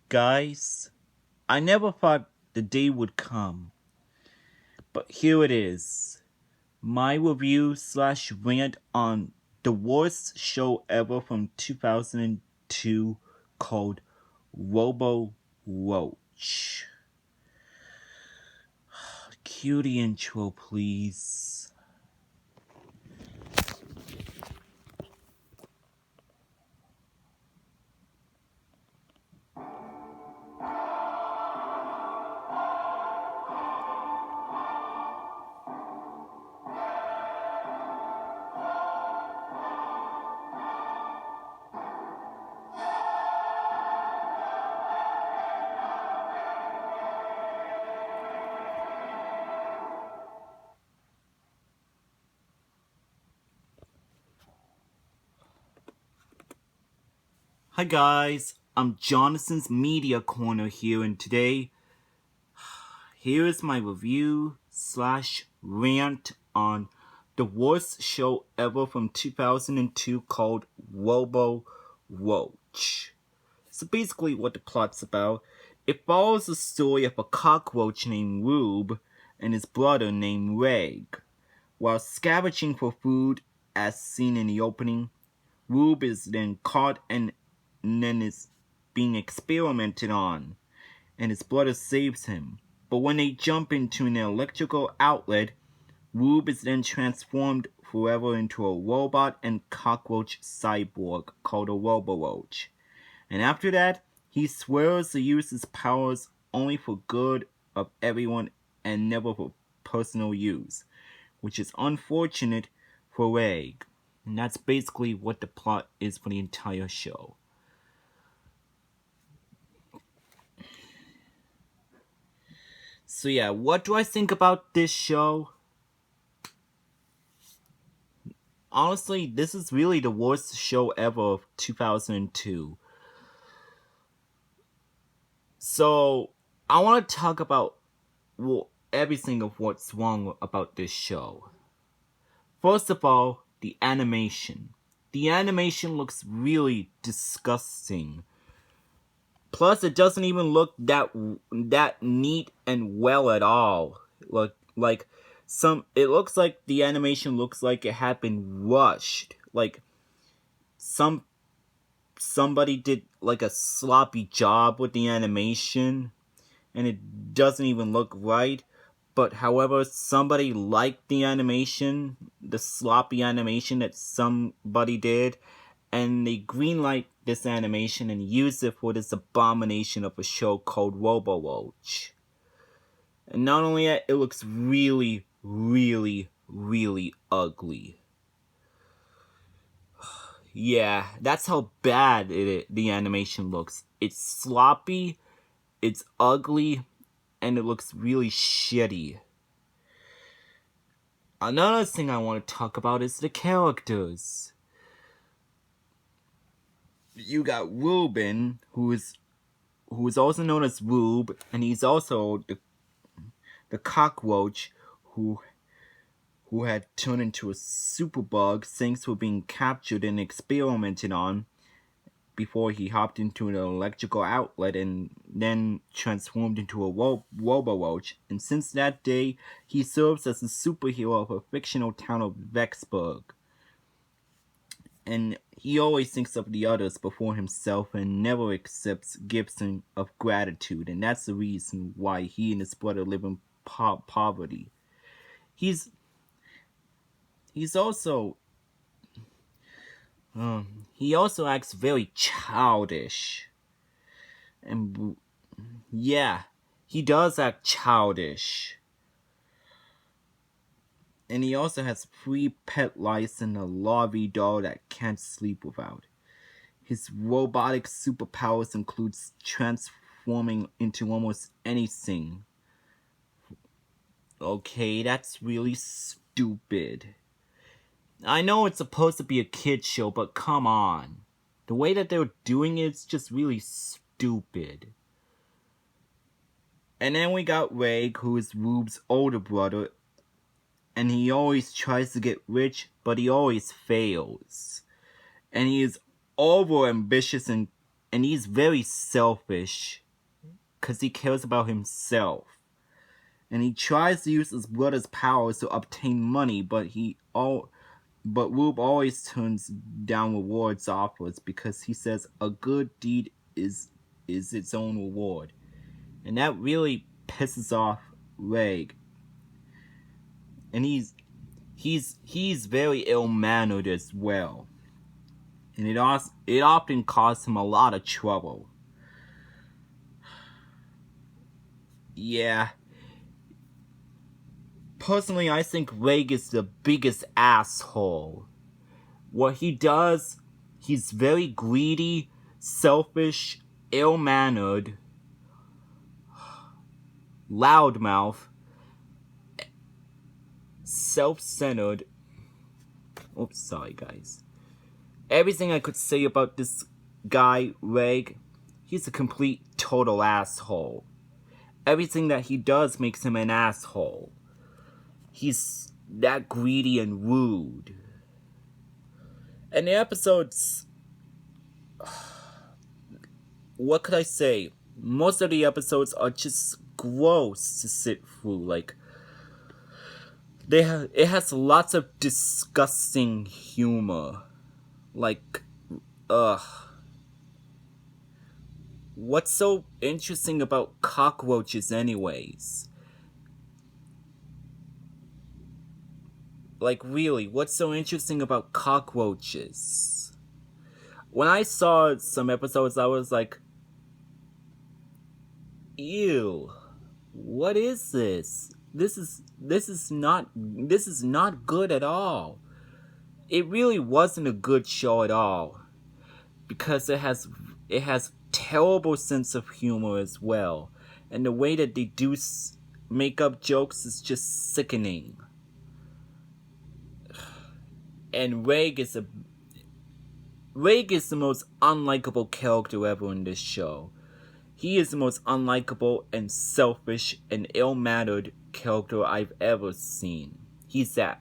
Guys, I never thought the day would come, but here it is. My review / rant on the worst show ever from 2002 called RoboRoach. Cue the intro, please. Hi guys, I'm Jonathan's Media Corner here, and today, here is my review / rant on the worst show ever from 2002 called RoboRoach. So basically what the plot's about, it follows the story of a cockroach named Rube and his brother named Reg. While scavenging for food, as seen in the opening, Rube is then caught and then is being experimented on, and his brother saves him. But when they jump into an electrical outlet, Rube is then transformed forever into a robot and cockroach cyborg called a RoboRoach. And after that, he swears to use his powers only for good of everyone and never for personal use, which is unfortunate for Reg. And that's basically what the plot is for the entire show. So yeah, what do I think about this show? Honestly, this is really the worst show ever of 2002. So, I want to talk about everything of what's wrong about this show. First of all, the animation. The animation looks really disgusting. Plus, it doesn't even look that neat and well at all. It looks like the animation looks like it had been rushed. Like somebody did like a sloppy job with the animation, and it doesn't even look right. But however, somebody liked the animation, the sloppy animation that somebody did, and they greenlight this animation and use it for this abomination of a show called RoboRoach. And not only that, it looks really, really, really ugly. Yeah, that's how bad the animation looks. It's sloppy, it's ugly, and it looks really shitty. Another thing I want to talk about is the characters. You got Ruben, who is also known as Rube, and he's also the cockroach who had turned into a superbug thanks to being captured and experimented on before he hopped into an electrical outlet and then transformed into a RoboRoach. And since that day, he serves as the superhero of a fictional town of Vexburg. And he always thinks of the others before himself and never accepts gifts of gratitude. And that's the reason why he and his brother live in poverty. He's also he also acts very childish. And yeah, he does act childish. And he also has 3 pet lice and a larvae doll that can't sleep without. His robotic superpowers includes transforming into almost anything. Okay, that's really stupid. I know it's supposed to be a kid's show, but come on. The way that they're doing it's just really stupid. And then we got Reg, who is Rube's older brother, and he always tries to get rich, but he always fails. And he is over ambitious and he's very selfish because he cares about himself. And he tries to use his brother's powers to obtain money, but Rube always turns down rewards offers because he says a good deed is its own reward. And that really pisses off Reg. And he's very ill-mannered as well. And it often causes him a lot of trouble. Yeah. Personally, I think Reg is the biggest asshole. What he does, he's very greedy, selfish, ill-mannered, loudmouth, self-centered. Oops, sorry guys. Everything I could say about this guy, Reg, he's a complete total asshole. Everything that he does makes him an asshole. He's that greedy and rude. And the episodes, what could I say? Most of the episodes are just gross to sit through. Like, it has lots of disgusting humor. Like, what's so interesting about cockroaches anyways? Like, really, what's so interesting about cockroaches? When I saw some episodes, I was like, ew, what is this? This is not good at all. It really wasn't a good show at all. Because it has terrible sense of humor as well. And the way that they do make up jokes is just sickening. And Reg is the most unlikable character ever in this show. He is the most unlikable and selfish and ill-mannered character I've ever seen. He's that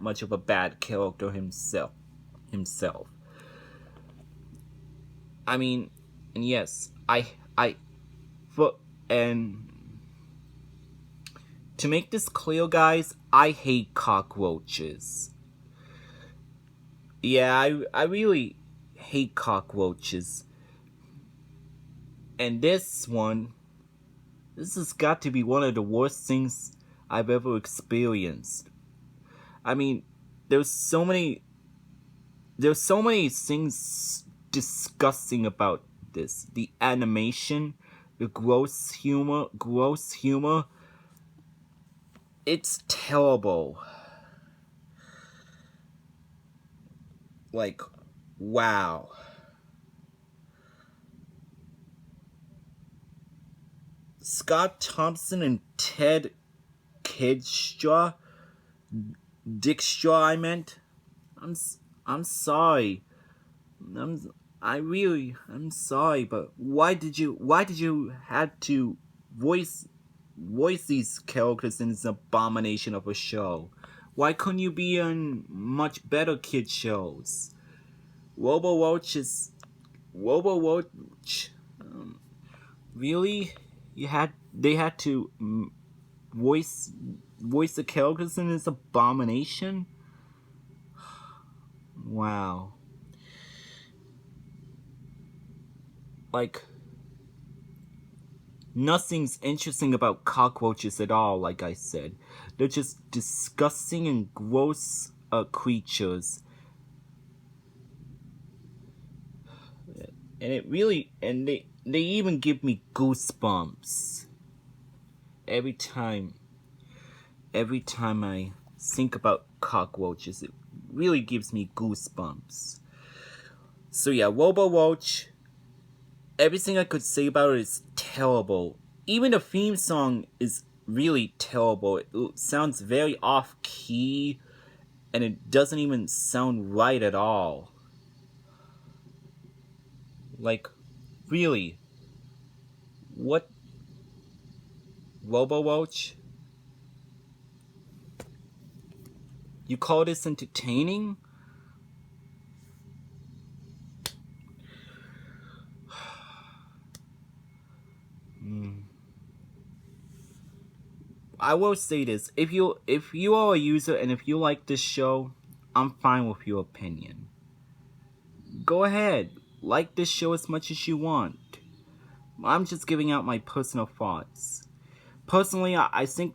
much of a bad character himself. I mean, and yes, and to make this clear, guys, I hate cockroaches. Yeah, I really hate cockroaches. And this has got to be one of the worst things I've ever experienced. I mean, there's so many things disgusting about this. The animation, the gross humor. It's terrible. Like, wow. Scott Thompson and Ted Dykstra, I meant. I'm sorry. I'm sorry, but why did you have to voice these characters in this abomination of a show? Why couldn't you be in much better kid shows? RoboRoach. Really? They had to voice the characters in this abomination? Wow. Like, nothing's interesting about cockroaches at all, like I said. They're just disgusting and gross creatures. And they even give me goosebumps. Every time I think about cockroaches, it really gives me goosebumps. So yeah, RoboRoach, everything I could say about it is terrible. Even the theme song is really terrible. It sounds very off-key, and it doesn't even sound right at all. Like, really? What? RoboRoach? You call this entertaining? I will say this: if you are a user and if you like this show, I'm fine with your opinion. Go ahead, like this show as much as you want. I'm just giving out my personal thoughts. Personally, I think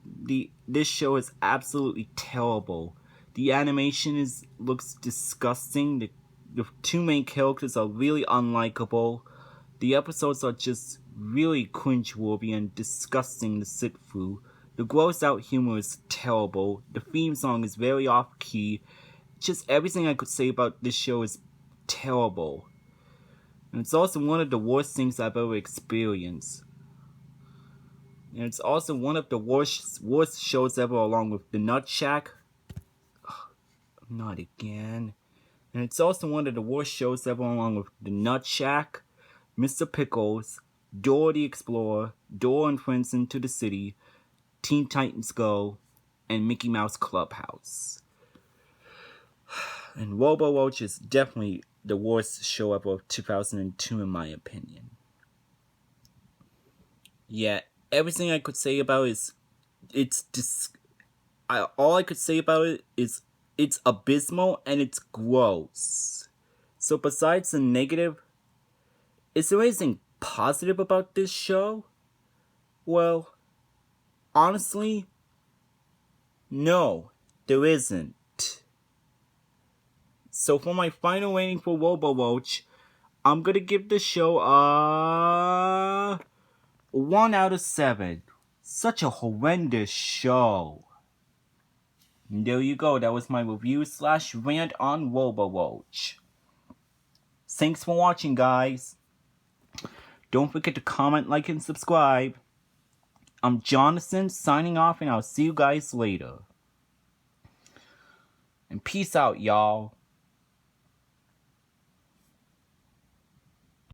this show is absolutely terrible. The animation looks disgusting. The two main characters are really unlikable. The episodes are just really cringeworthy and disgusting to sit through. The gross out humor is terrible. The theme song is very off key. Just everything I could say about this show is terrible. And it's also one of the worst things I've ever experienced. And it's also one of the worst shows ever, along with The Nut Shack. Not again. And it's also one of the worst shows ever, along with The Nut Shack, Mr. Pickles, Dora the Explorer, Dora and Friends Into the City, Teen Titans Go, and Mickey Mouse Clubhouse. And RoboRoach is definitely the worst show ever of 2002 in my opinion. Yeah, everything I could say about it is all I could say about it is it's abysmal and it's gross. So besides the negative, is there anything positive about this show? Well, honestly, no, there isn't. So for my final rating for RoboRoach, I'm gonna give the show a 1 out of 7. Such a horrendous show. And there you go, that was my review / rant on RoboRoach. Thanks for watching, guys. Don't forget to comment, like, and subscribe. I'm Jonathan signing off, and I'll see you guys later. And peace out, y'all.